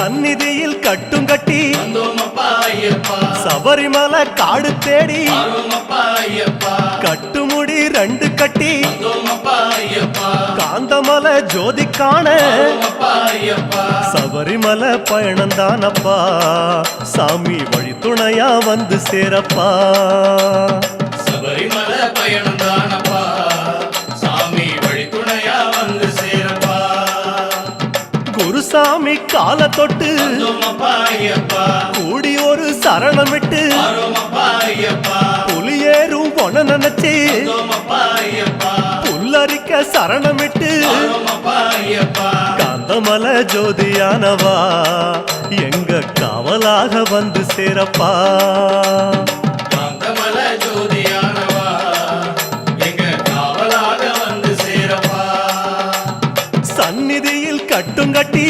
சந்நிதியில் கட்டும் கட்டி சபரிமலை காடு தேடி கட்டுமுடி 2 கட்டி காந்தமலை ஜோதி காண சபரிமலை பயணந்தானப்பா சாமி வழி துணையா வந்து சேரப்பா சபரிமலை பயணந்தானப்பா சாமி வழி துணையா வந்து சேரப்பா குருசாமி கால தொட்டு கூடி ஒரு சரணமிட்டு புலியேறும் பொன நினைச்சு புல்லரிக்க சரணமிட்டு காந்தமலை ஜோதியானவா எங்க காவலாக வந்து சேரப்பா காந்தமலை ஜோதியானவா எங்க காவலாக வந்து சேரப்பா சந்நிதியில் கட்டும் கட்டி